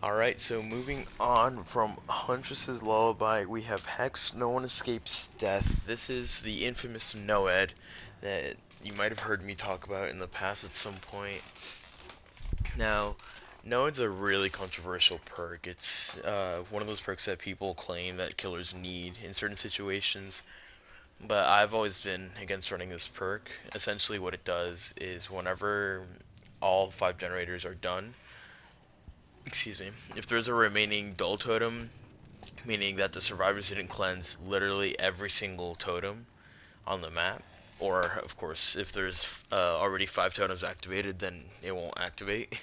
Alright, so moving on from Huntress's Lullaby, we have Hex, No One Escapes Death. This is the infamous NOED that you might have heard me talk about in the past at some point. Now, NOED's a really controversial perk. It's one of those perks that people claim that killers need in certain situations, but I've always been against running this perk. Essentially what it does is whenever all 5 generators are done, excuse me, if there's a remaining dull totem, meaning that the survivors didn't cleanse literally every single totem on the map, or of course, if there's already 5 totems activated, then it won't activate.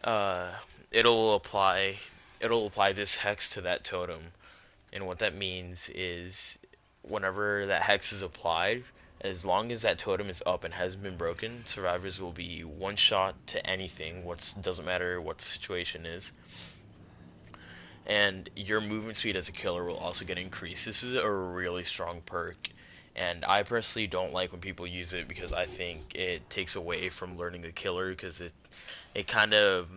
Uh, it'll apply it'll apply this hex to that totem, and what that means is whenever that hex is applied, as long as that totem is up and hasn't been broken, survivors will be one shot to anything. What doesn't matter what the situation is, and your movement speed as a killer will also get increased. This is a really strong perk, and I personally don't like when people use it because I think it takes away from learning the killer because it kind of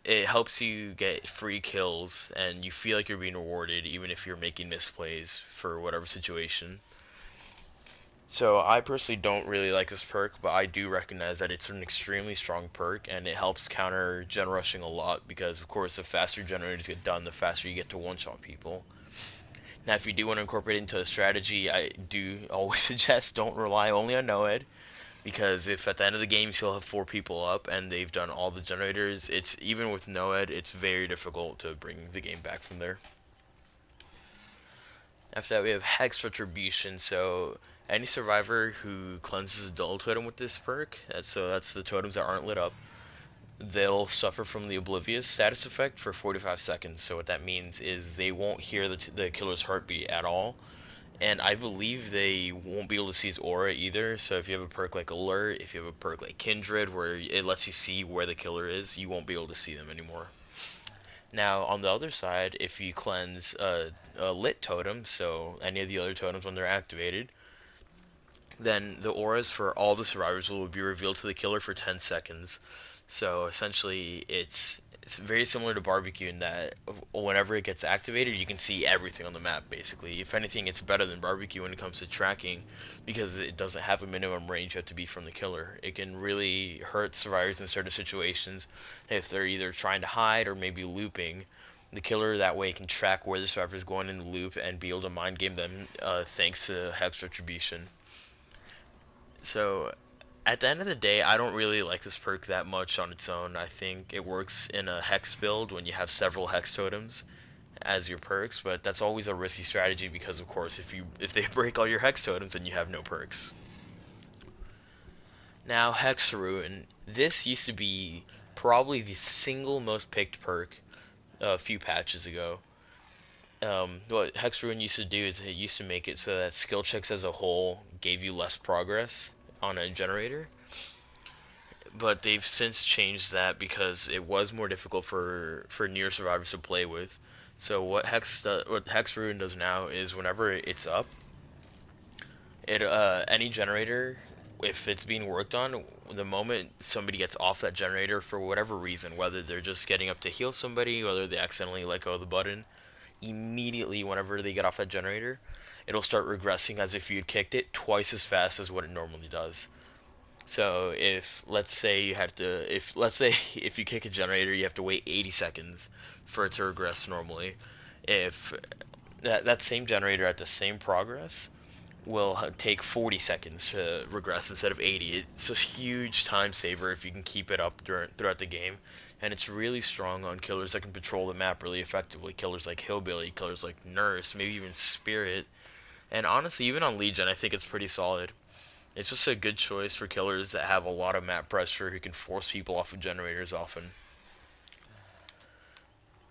it helps you get free kills and you feel like you're being rewarded even if you're making misplays for whatever situation. So I personally don't really like this perk, but I do recognize that it's an extremely strong perk and it helps counter gen rushing a lot because of course the faster generators get done, the faster you get to one-shot people. Now if you do want to incorporate it into a strategy, I do always suggest don't rely only on NOED because if at the end of the game you still have 4 people up and they've done all the generators, it's even with NOED, it's very difficult to bring the game back from there. After that, we have Hex Retribution. So any survivor who cleanses a dull totem with this perk, so that's the totems that aren't lit up, they'll suffer from the Oblivious status effect for 45 seconds. So what that means is they won't hear the killer's heartbeat at all, and I believe they won't be able to see his aura either. So if you have a perk like Alert, if you have a perk like Kindred, where it lets you see where the killer is, you won't be able to see them anymore. Now, on the other side, if you cleanse a lit totem, so any of the other totems when they're activated, then the auras for all the survivors will be revealed to the killer for 10 seconds. So essentially, it's very similar to barbecue in that whenever it gets activated, you can see everything on the map. Basically, if anything, it's better than barbecue when it comes to tracking because it doesn't have a minimum range you have to be from the killer. It can really hurt survivors in certain situations if they're either trying to hide or maybe looping. The killer that way can track where the survivor is going in the loop and be able to mind game them thanks to Hex Retribution. So at the end of the day, I don't really like this perk that much on its own. I think it works in a hex build when you have several hex totems as your perks, but that's always a risky strategy because of course if they break all your hex totems then you have no perks. Now Hex Ruin. This used to be probably the single most picked perk a few patches ago. What Hex Ruin used to do is it used to make it so that skill checks as a whole gave you less progress on a generator, but they've since changed that because it was more difficult for near survivors to play with. So what Hex Ruin does now is whenever it's up, it any generator, if it's being worked on, the moment somebody gets off that generator for whatever reason, whether they're just getting up to heal somebody, whether they accidentally let go of the button, immediately whenever they get off that generator, it'll start regressing as if you'd kicked it twice as fast as what it normally does. So if let's say you had to, if let's say if you kick a generator, you have to wait 80 seconds for it to regress normally. If that same generator at the same progress will take 40 seconds to regress instead of 80. It's a huge time saver if you can keep it up throughout the game, and it's really strong on killers that can patrol the map really effectively. Killers like Hillbilly, killers like Nurse, maybe even Spirit, and honestly, even on Legion, I think it's pretty solid. It's just a good choice for killers that have a lot of map pressure who can force people off of generators often.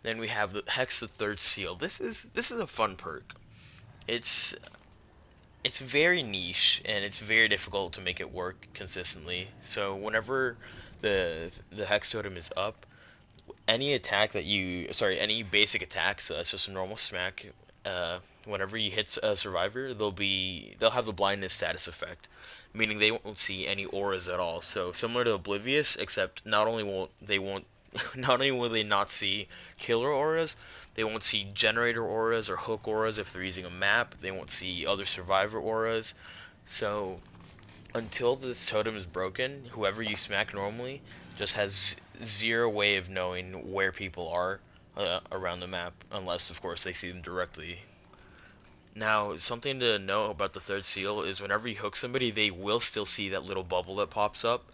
Then we have the Hex the Third Seal. This is a fun perk. It's it's very niche and it's very difficult to make it work consistently. So whenever the hex totem is up, any attack that any basic attack, so that's just a normal smack. Whenever you hit a survivor, they'll have the blindness status effect, meaning they won't see any auras at all. So similar to Oblivious, except not only won't not only will they not see killer auras, they won't see generator auras or hook auras if they're using a map. They won't see other survivor auras. So until this totem is broken, whoever you smack normally just has zero way of knowing where people are around the map, unless of course they see them directly. Now, something to know about the third seal is whenever you hook somebody, they will still see that little bubble that pops up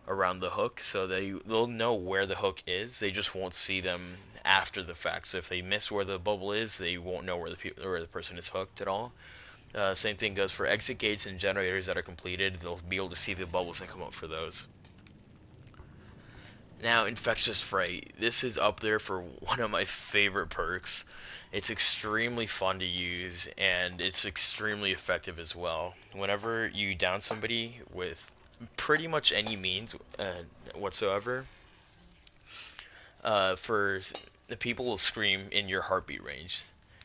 around the hook, so they'll know where the hook is. They just won't see them after the fact. So if they miss where the bubble is, they won't know where the person is hooked at all. Same thing goes for exit gates and generators that are completed. They'll be able to see the bubbles that come up for those. Now, Infectious Fright. This is up there for one of my favorite perks. It's extremely fun to use, and it's extremely effective as well. Whenever you down somebody with pretty much any means whatsoever, for the people will scream in your heartbeat range.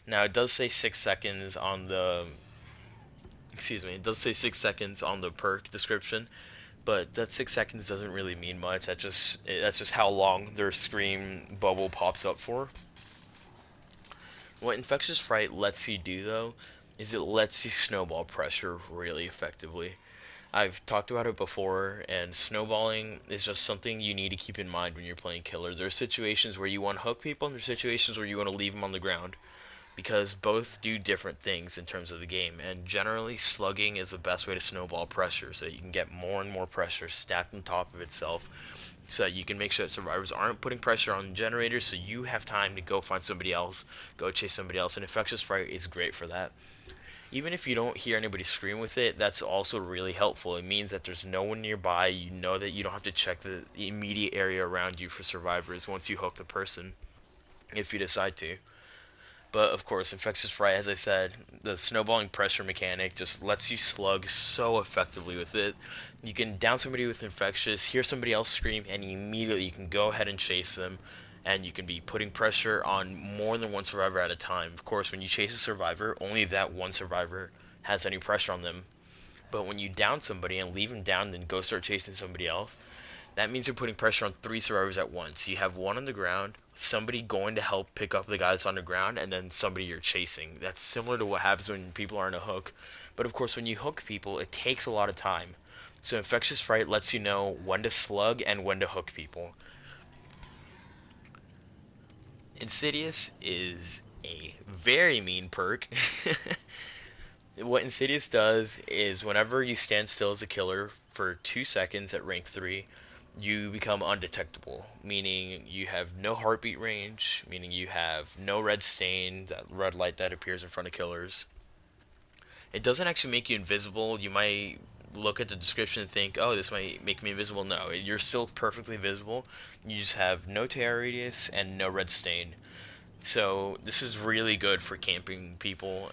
Now, it does say 6 seconds on the it does say 6 seconds on the perk description, but that 6 seconds doesn't really mean much. That's just how long their scream bubble pops up for. What Infectious Fright lets you do though is it lets you snowball pressure really effectively. I've talked about it before, and snowballing is just something you need to keep in mind when you're playing killer. There are situations where you want to hook people, and there are situations where you want to leave them on the ground, because both do different things in terms of the game, and generally slugging is the best way to snowball pressure so that you can get more and more pressure stacked on top of itself, so that you can make sure that survivors aren't putting pressure on generators, so you have time to go find somebody else, go chase somebody else, and Infectious Fright is great for that. Even if you don't hear anybody scream with it, that's also really helpful. It means that there's no one nearby. You know that you don't have to check the immediate area around you for survivors once you hook the person, if you decide to. But of course, Infectious Fright, as I said, the snowballing pressure mechanic just lets you slug so effectively with it. You can down somebody with Infectious, hear somebody else scream, and immediately you can go ahead and chase them. And you can be putting pressure on more than one survivor at a time. Of course, when you chase a survivor, only that one survivor has any pressure on them. But when you down somebody and leave them down, then go start chasing somebody else, that means you're putting pressure on three survivors at once. You have one on the ground, somebody going to help pick up the guy that's on the ground, and then somebody you're chasing. That's similar to what happens when people are on a hook. But of course, when you hook people, it takes a lot of time. So Infectious Fright lets you know when to slug and when to hook people. Insidious is a very mean perk. What Insidious does is whenever you stand still as a killer for 2 seconds at rank 3, you become undetectable, meaning you have no heartbeat range, meaning you have no red stain, that red light that appears in front of killers. It doesn't actually make you invisible. You might look at the description and think, oh, this might make me invisible. No, you're still perfectly visible. You just have no tear radius and no red stain. So this is really good for camping people.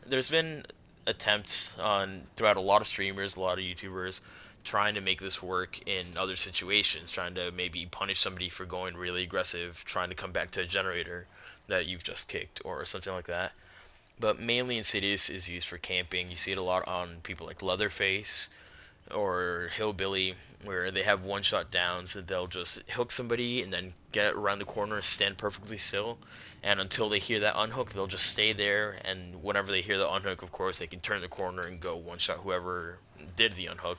There's been attempts on throughout a lot of streamers, a lot of YouTubers, trying to make this work in other situations, trying to maybe punish somebody for going really aggressive, trying to come back to a generator that you've just kicked or something like that. But mainly Insidious is used for camping. You see it a lot on people like Leatherface or Hillbilly, where they have one-shot downs and they'll just hook somebody and then get around the corner, stand perfectly still, and until they hear that unhook, they'll just stay there. And whenever they hear the unhook, of course, they can turn the corner and go one-shot whoever did the unhook.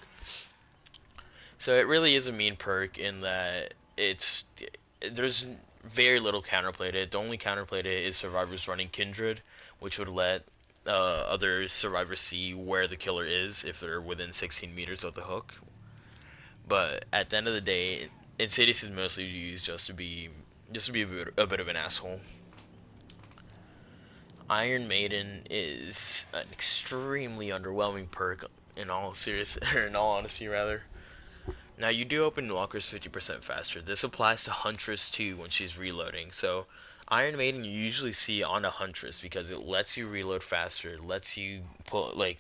So it really is a mean perk in that there's very little counterplay to it. The only counterplay to it is survivors running Kindred, which would let other survivors see where the killer is if they're within 16 meters of the hook. But at the end of the day, Insidious is mostly used just to be a bit of an asshole. Iron Maiden is an extremely underwhelming perk in all serious or in all honesty rather. Now you do open lockers 50% faster. This applies to Huntress too when she's reloading. So Iron Maiden you usually see on a Huntress because it lets you reload faster, lets you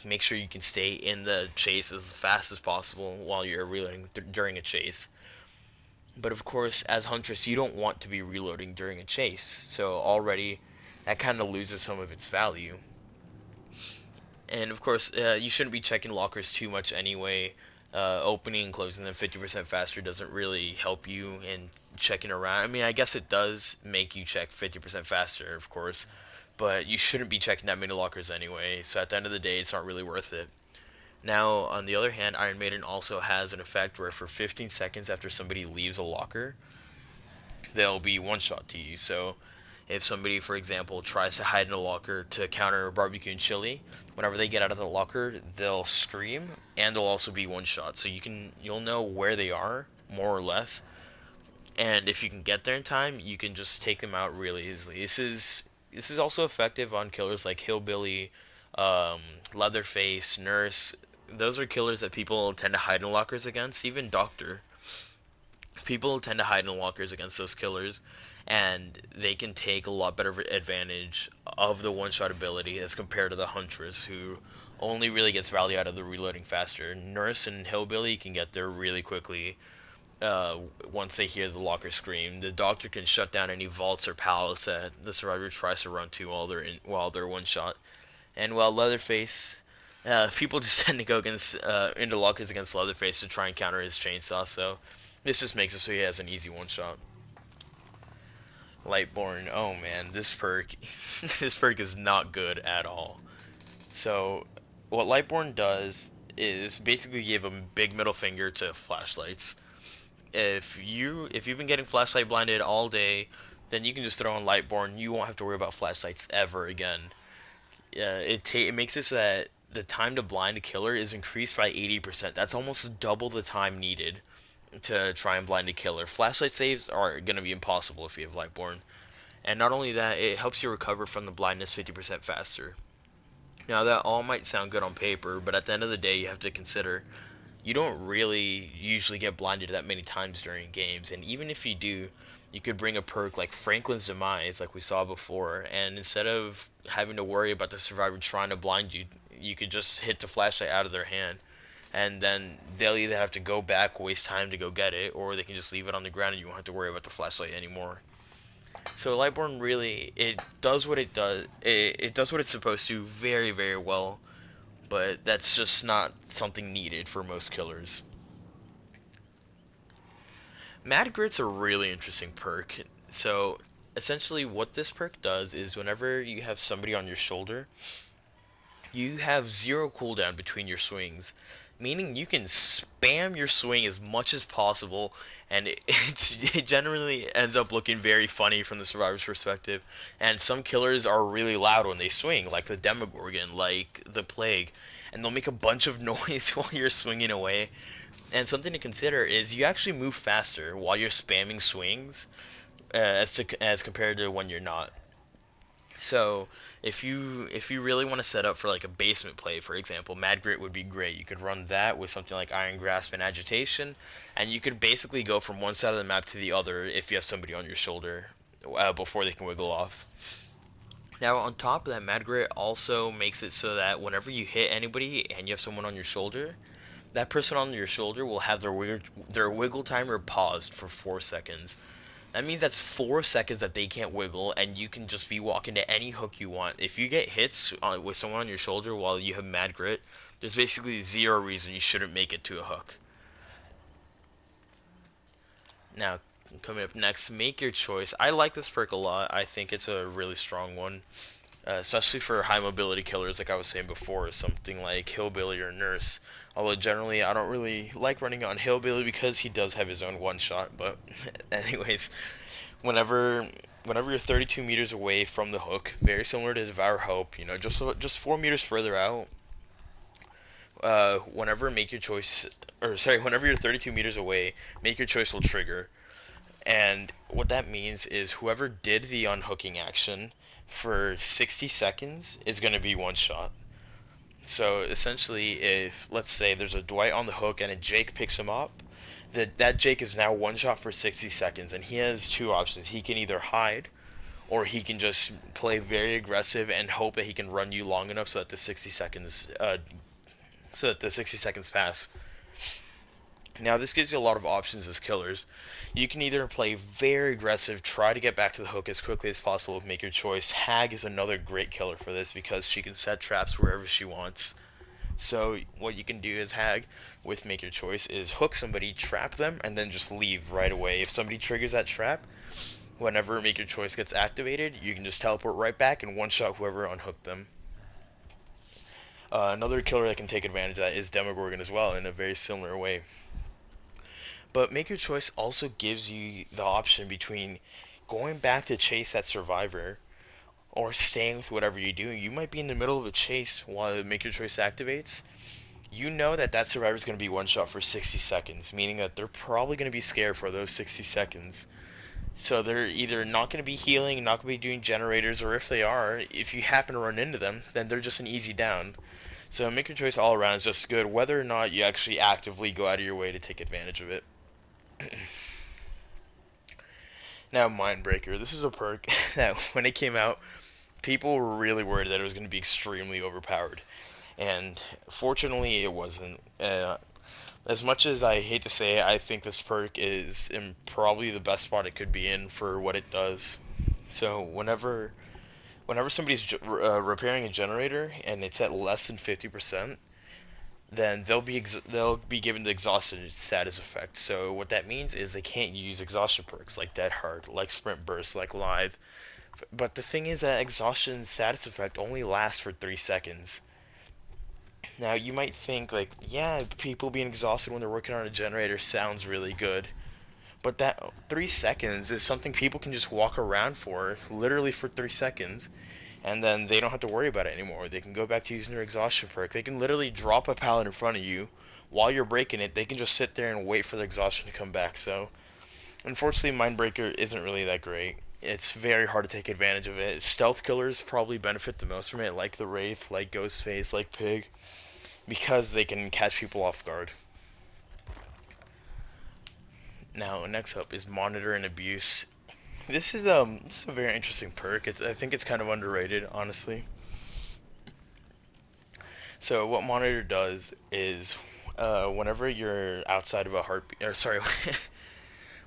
make sure you can stay in the chase as fast as possible while you're reloading during a chase. But of course, as Huntress, you don't want to be reloading during a chase, so already that kind of loses some of its value. And of course, you shouldn't be checking lockers too much anyway. Opening and closing them 50% faster doesn't really help you in checking around. I mean, I guess it does make you check 50% faster, of course, but you shouldn't be checking that many lockers anyway, so at the end of the day, it's not really worth it. Now, on the other hand, Iron Maiden also has an effect where for 15 seconds after somebody leaves a locker, they'll be one shot to you. So, if somebody, for example, tries to hide in a locker to counter barbecue and chili, whenever they get out of the locker, they'll scream and they'll also be one shot. So you'll know where they are more or less, and if you can get there in time, you can just take them out really easily. This is also effective on killers like Hillbilly, um, Leatherface, Nurse. Those are killers that people tend to hide in lockers against. Even Doctor, people tend to hide in lockers against those killers, and they can take a lot better advantage of the one-shot ability as compared to the Huntress, who only really gets value out of the reloading faster. Nurse and Hillbilly can get there really quickly uh, once they hear the locker scream. The Doctor can shut down any vaults or pallets that the survivor tries to run to while they're one shot. And while Leatherface, people just tend to go against into lockers against Leatherface to try and counter his chainsaw. So this just makes it so he has an easy one shot. Lightborn, oh man, this perk, this perk is not good at all. So what Lightborn does is basically give a big middle finger to flashlights. If you've been getting flashlight blinded all day, then you can just throw on Lightborn. You won't have to worry about flashlights ever again. It makes it so that the time to blind a killer is increased by 80%. That's almost double the time needed to try and blind a killer. Flashlight saves are gonna be impossible if you have Lightborn. And not only that, it helps you recover from the blindness 50% faster. Now that all might sound good on paper, but at the end of the day, you have to consider you don't really usually get blinded that many times during games, and even if you do, you could bring a perk like Franklin's Demise, like we saw before, and instead of having to worry about the survivor trying to blind you, you could just hit the flashlight out of their hand, and then they'll either have to go back, waste time to go get it, or they can just leave it on the ground and you won't have to worry about the flashlight anymore. So Lightborn really, it does what it does. It does what it's supposed to very, very well, but that's just not something needed for most killers. Mad Grit's a really interesting perk. So essentially what this perk does is whenever you have somebody on your shoulder, you have zero cooldown between your swings, meaning you can spam your swing as much as possible, and it generally ends up looking very funny from the survivor's perspective. And some killers are really loud when they swing, like the Demogorgon, like the Plague, and they'll make a bunch of noise while you're swinging away. And something to consider is you actually move faster while you're spamming swings, as compared to when you're not. So if you really want to set up for like a basement play, for example, Mad Grit would be great. You could run that with something like Iron Grasp and Agitation, and you could basically go from one side of the map to the other if you have somebody on your shoulder before they can wiggle off. Now on top of that, Mad Grit also makes it so that whenever you hit anybody and you have someone on your shoulder, that person on your shoulder will have their wiggle timer paused for 4 seconds. That means that's 4 seconds that they can't wiggle, and you can just be walking to any hook you want. If you get hits with someone on your shoulder while you have Mad Grit, there's basically zero reason you shouldn't make it to a hook. Now, coming up next, make your choice. I like this perk a lot. I think it's a really strong one, especially for high mobility killers, like I was saying before, something like Hillbilly or Nurse. Although generally, I don't really like running on Hillbilly because he does have his own one shot. But anyways, whenever whenever you're 32 meters away from the hook, very similar to Devour Hope, just 4 meters further out. Whenever make your choice, or sorry, whenever you're 32 meters away, make your choice will trigger. And what that means is whoever did the unhooking action for 60 seconds is going to be one shot. So essentially, if let's say there's a Dwight on the hook and a Jake picks him up, that Jake is now one shot for 60 seconds, and he has two options. He can either hide, or he can just play very aggressive and hope that he can run you long enough so that the 60 seconds pass. Now this gives you a lot of options as killers. You can either play very aggressive, try to get back to the hook as quickly as possible, make your choice. Hag is another great killer for this because she can set traps wherever she wants. So what you can do as Hag with Make Your Choice is hook somebody, trap them, and then just leave right away. If somebody triggers that trap, whenever Make Your Choice gets activated, you can just teleport right back and one-shot whoever unhooked them. Another killer that can take advantage of that is Demogorgon as well, in a very similar way. But Make Your Choice also gives you the option between going back to chase that survivor or staying with whatever you're doing. You might be in the middle of a chase while Make Your Choice activates. You know that that survivor is going to be one shot for 60 seconds, meaning that they're probably going to be scared for those 60 seconds. So they're either not going to be healing, not going to be doing generators, or if they are, if you happen to run into them, then they're just an easy down. So Make Your Choice all around is just good, whether or not you actually actively go out of your way to take advantage of it. Now, Mindbreaker. This is a perk that when it came out, people were really worried that it was going to be extremely overpowered. And fortunately, it wasn't. As much as I hate to say it, I think this perk is in probably the best spot it could be in for what it does. So whenever somebody's repairing a generator and it's at less than 50%, then they'll be given the exhaustion status effect. So what that means is they can't use exhaustion perks like Dead Hard, like Sprint Burst, like Lithe. But the thing is that exhaustion status effect only lasts for 3 seconds. Now you might think like, yeah, people being exhausted when they're working on a generator sounds really good. But that 3 seconds is something people can just walk around for, literally for 3 seconds, and then they don't have to worry about it anymore. They can go back to using their exhaustion perk. They can literally drop a pallet in front of you while you're breaking it. They can just sit there and wait for the exhaustion to come back. So, unfortunately, Mindbreaker isn't really that great. It's very hard to take advantage of it. Stealth killers probably benefit the most from it, like the Wraith, like Ghostface, like Pig, because they can catch people off guard. Now, next up is Monitor and Abuse. This is a very interesting perk. I think it's kind of underrated, honestly. So what Monitor does is, whenever you're outside of a heartbeat, or sorry,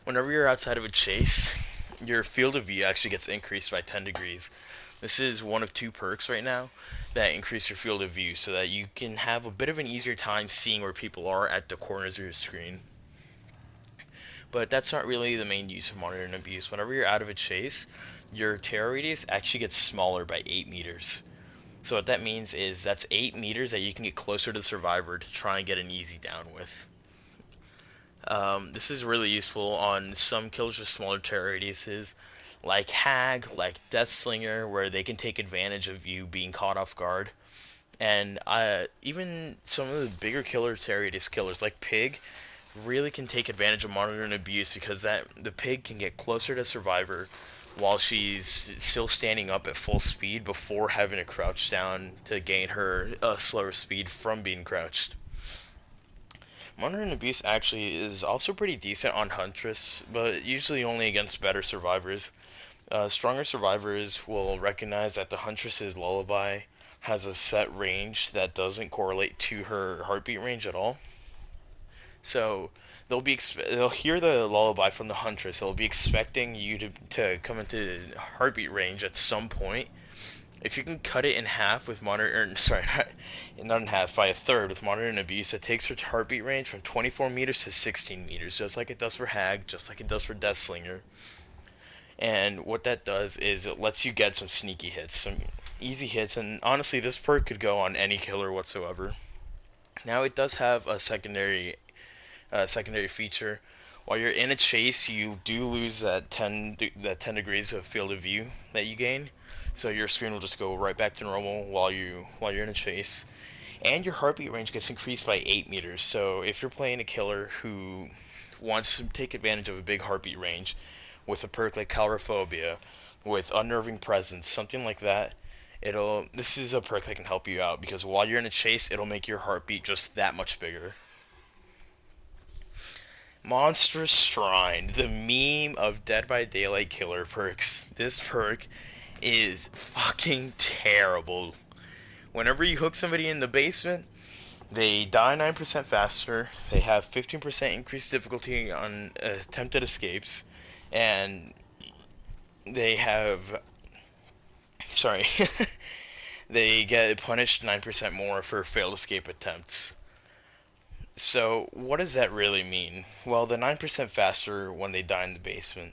whenever you're outside of a chase, your field of view actually gets increased by 10 degrees. This is one of two perks right now that increase your field of view, so that you can have a bit of an easier time seeing where people are at the corners of your screen. But that's not really the main use of Monitor and Abuse. Whenever you're out of a chase, your terror radius actually gets smaller by 8 meters. So what that means is that's 8 meters that you can get closer to the survivor to try and get an easy down with. This is really useful on some kills with smaller terror radiuses, like Hag, like Deathslinger, where they can take advantage of you being caught off guard. And even some of the bigger terror radius killers, like Pig, really can take advantage of Monitor and Abuse because the Pig can get closer to survivor while she's still standing up at full speed before having to crouch down to gain her slower speed from being crouched. Monitor and Abuse actually is also pretty decent on Huntress, but usually only against better survivors. Stronger survivors will recognize that the Huntress's lullaby has a set range that doesn't correlate to her heartbeat range at all. So they'll hear the lullaby from the Huntress. They'll be expecting you to come into heartbeat range at some point. If you can cut it in half with Monitor, sorry, not in half, by a third with Monitor and Abuse, it takes her heartbeat range from 24 meters to 16 meters, just like it does for Hag, just like it does for Deathslinger. And what that does is it lets you get some sneaky hits, some easy hits, and honestly, this perk could go on any killer whatsoever. Now, it does have a secondary feature. While you're in a chase, you do lose that 10 degrees of field of view that you gain. So your screen will just go right back to normal while you're in a chase. And your heartbeat range gets increased by 8 meters. So if you're playing a killer who wants to take advantage of a big heartbeat range with a perk like Calrophobia, with Unnerving Presence, something like that, this is a perk that can help you out because while you're in a chase, it'll make your heartbeat just that much bigger. Monsterous Shrine, the meme of Dead by Daylight killer perks. This perk is fucking terrible. Whenever you hook somebody in the basement, they die 9% faster, they have 15% increased difficulty on attempted escapes, and they have... Sorry. they get punished 9% more for failed escape attempts. So, what does that really mean? Well, the 9% faster when they die in the basement.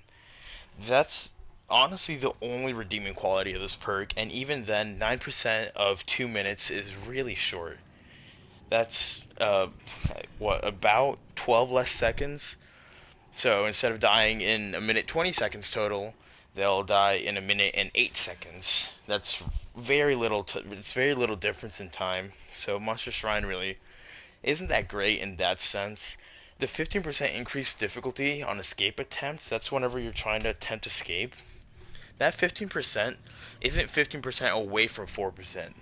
That's honestly the only redeeming quality of this perk, and even then, 9% of 2 minutes is really short. That's, what, about 12 less seconds? So instead of dying in a minute 20 seconds total, they'll die in a minute and 8 seconds. That's very little. It's very little difference in time. So Monsterous Shrine really isn't that great in that sense. The 15% increased difficulty on escape attempts, that's whenever you're trying to attempt escape. That 15% isn't 15% away from 4%.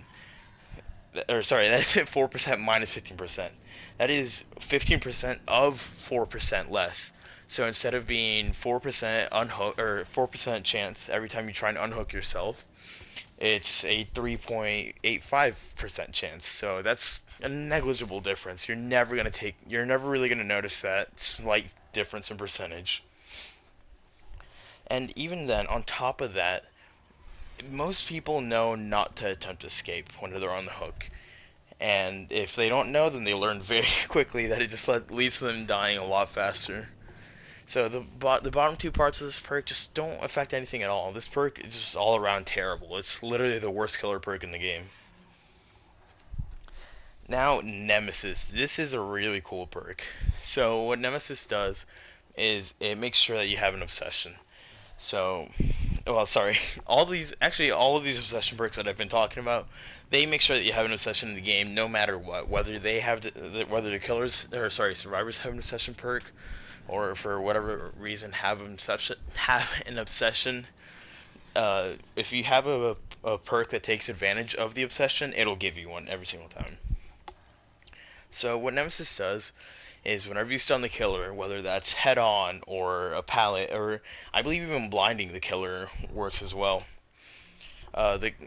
Or sorry, that's 4% minus 15%. That is 15% of 4% less. So instead of being 4% unhook or 4% chance every time you try and unhook yourself, it's a 3.85% chance. So that's a negligible difference. You're never really gonna notice that slight difference in percentage. And even then, on top of that, most people know not to attempt escape when they're on the hook. And if they don't know, then they learn very quickly that it just leads to them dying a lot faster. So the bottom two parts of this perk just don't affect anything at all. This perk is just all around terrible. It's literally the worst killer perk in the game. Now, Nemesis. This is a really cool perk. So what Nemesis does is it makes sure that you have an obsession. So, well, sorry, all of these obsession perks that I've been talking about, they make sure that you have an obsession in the game, no matter what. Whether the survivors have an obsession perk, or for whatever reason have an obsession. If you have a perk that takes advantage of the obsession, it'll give you one every single time. So what Nemesis does is whenever you stun the killer, whether that's head on or a pallet, or I believe even blinding the killer works as well.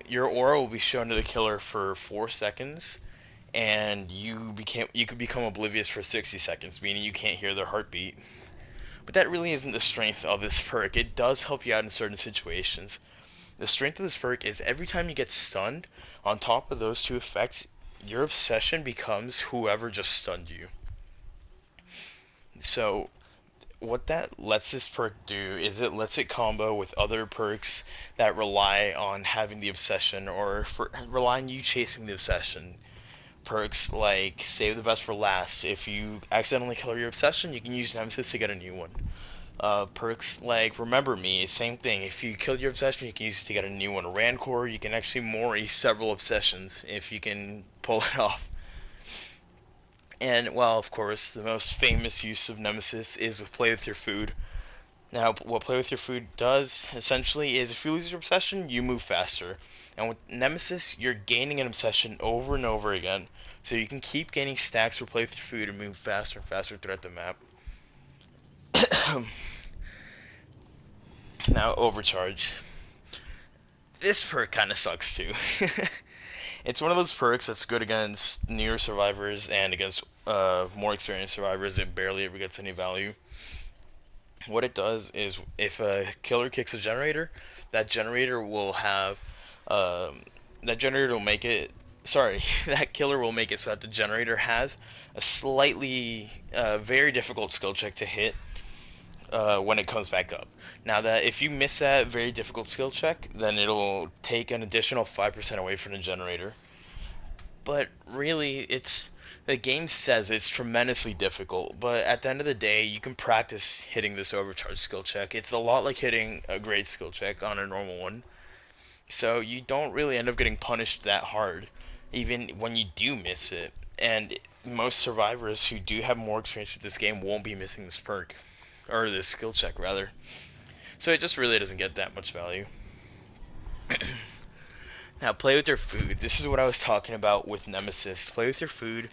Your aura will be shown to the killer for 4 seconds, and you could become oblivious for 60 seconds, meaning you can't hear their heartbeat. But that really isn't the strength of this perk. It does help you out in certain situations. The strength of this perk is every time you get stunned, on top of those two effects, your obsession becomes whoever just stunned you. So what that lets this perk do is it lets it combo with other perks that rely on having the obsession or rely on you chasing the obsession. Perks like save the best for last. If you accidentally kill your obsession, you can use Nemesis to get a new one. Perks like remember me, same thing. If you kill your obsession, you can use it to get a new one. Rancor, you can actually mori several obsessions if you can pull it off. And, well, of course, the most famous use of Nemesis is with Play With Your Food. Now, what Play With Your Food does, essentially, is if you lose your obsession, you move faster. And with Nemesis, you're gaining an obsession over and over again. So you can keep gaining stacks for Play With Your Food and move faster and faster throughout the map. Now, Overcharge. This perk kind of sucks, too. It's one of those perks that's good against newer survivors and against more experienced survivors. It barely ever gets any value. What it does is if a killer kicks a generator, that generator will have that generator will make it. Sorry, that killer will make it so that the generator has a slightly very difficult skill check to hit when it comes back up. Now that if you miss that very difficult skill check, then it'll take an additional 5% away from the generator. But really, the game says it's tremendously difficult, but at the end of the day, you can practice hitting this overcharge skill check. It's a lot like hitting a great skill check on a normal one. So you don't really end up getting punished that hard, even when you do miss it. And most survivors who do have more experience with this game won't be missing this perk. Or this skill check, rather. So it just really doesn't get that much value. Now, Play With Your Food. This is what I was talking about with Nemesis. Play With Your Food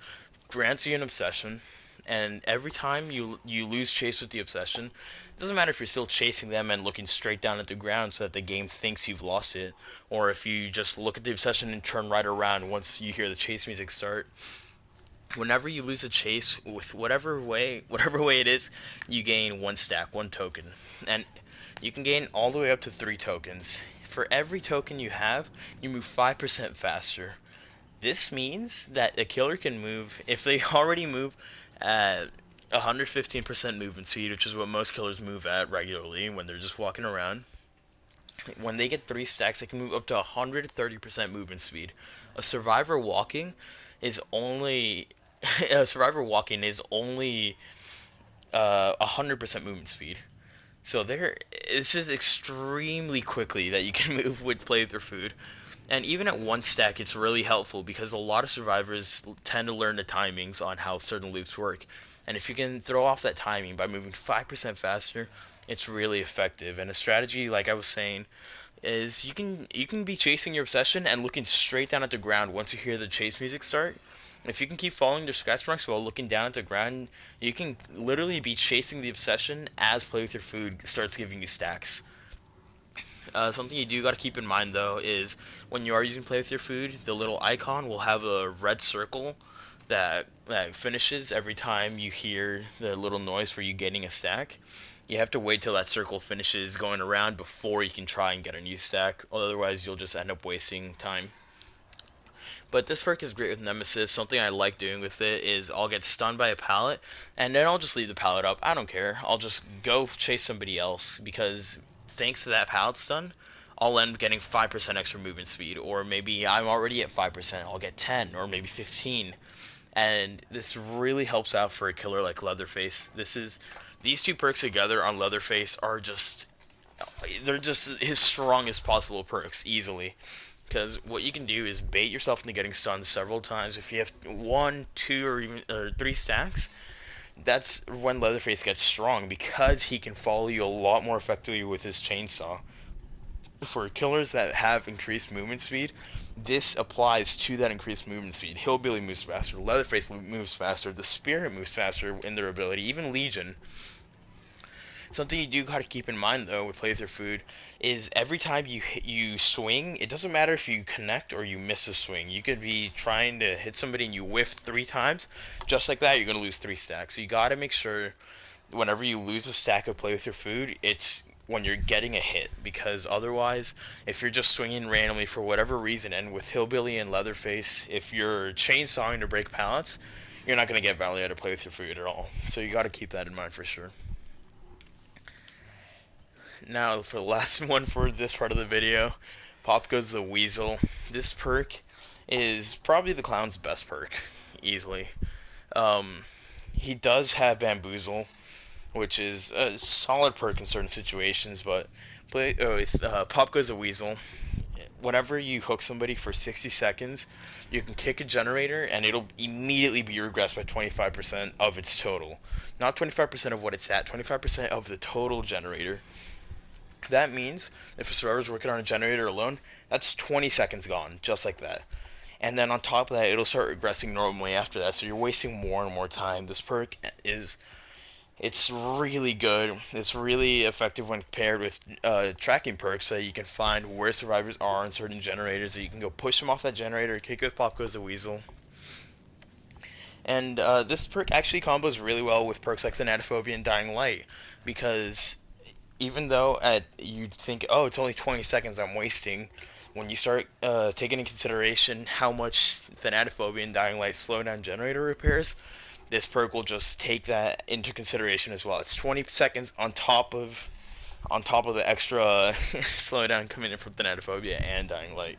grants you an obsession, and every time you lose chase with the obsession, it doesn't matter if you're still chasing them and looking straight down at the ground so that the game thinks you've lost it, or if you just look at the obsession and turn right around once you hear the chase music start. Whenever you lose a chase with whatever way it is, you gain 1 stack, 1 token, and you can gain all the way up to 3 tokens for every token you have, you move 5% faster. This means that a killer can move, if they already move at 115% movement speed, which is what most killers move at regularly when they're just walking around. When they get 3 stacks, they can move up to 130% movement speed. A survivor walking is only a survivor walking is only 100% movement speed. So this is extremely quickly that you can move with play with your food. And even at 1 stack, it's really helpful because a lot of survivors tend to learn the timings on how certain loops work. And if you can throw off that timing by moving 5% faster, it's really effective. And a strategy, like I was saying, is you can be chasing your obsession and looking straight down at the ground once you hear the chase music start. If you can keep following their scratch marks while looking down at the ground, you can literally be chasing the obsession as play with your food starts giving you stacks. Something you do got to keep in mind though is when you are using play with your food, the little icon will have a red circle that finishes every time you hear the little noise for you getting a stack. You have to wait till that circle finishes going around before you can try and get a new stack. Otherwise, you'll just end up wasting time. But this perk is great with Nemesis. Something I like doing with it is I'll get stunned by a pallet, and then I'll just leave the pallet up. I don't care. I'll just go chase somebody else, because thanks to that pallet stun, I'll end up getting 5% extra movement speed. Or maybe I'm already at 5%, I'll get 10 or maybe 15. And this really helps out for a killer like Leatherface. These two perks together on Leatherface are they're just his strongest possible perks, easily. Because what you can do is bait yourself into getting stunned several times. If you have 1, 2, or 3 stacks, that's when Leatherface gets strong, because he can follow you a lot more effectively with his chainsaw. For killers that have increased movement speed, this applies to that increased movement speed. Hillbilly moves faster, Leatherface moves faster, the Spirit moves faster in their ability, even Legion. Something you do got to keep in mind though with play with your food is every time you swing, it doesn't matter if you connect or you miss a swing. You could be trying to hit somebody and you whiff 3 times, just like that you're gonna lose 3 stacks. So you got to make sure whenever you lose a stack of play with your food, it's when you're getting a hit, because otherwise, if you're just swinging randomly for whatever reason, and with Hillbilly and Leatherface, if you're chainsawing to break pallets, you're not gonna get value out of play with your food at all. So you got to keep that in mind for sure. Now for the last one for this part of the video, Pop Goes the Weasel. This perk is probably the clown's best perk, easily. Um, he does have Bamboozle, which is a solid perk in certain situations, but with Pop Goes the Weasel, whenever you hook somebody for 60 seconds, you can kick a generator and it'll immediately be regressed by 25% of its total. Not 25% of what it's at, 25% of the total generator. That means if a survivor's working on a generator alone, that's 20 seconds gone, just like that. And then on top of that, it'll start regressing normally after that, so you're wasting more and more time. This perk it's really good. It's really effective when paired with tracking perks, so you can find where survivors are on certain generators, so you can go push them off that generator, kick with Pop Goes the Weasel. And this perk actually combos really well with perks like Thanatophobia and Dying Light, because even though you'd think, oh, it's only 20 seconds I'm wasting, when you start taking into consideration how much Thanatophobia and Dying Light slow down generator repairs, this perk will just take that into consideration as well. It's 20 seconds on top of the extra slowdown coming in from Thanatophobia and Dying Light.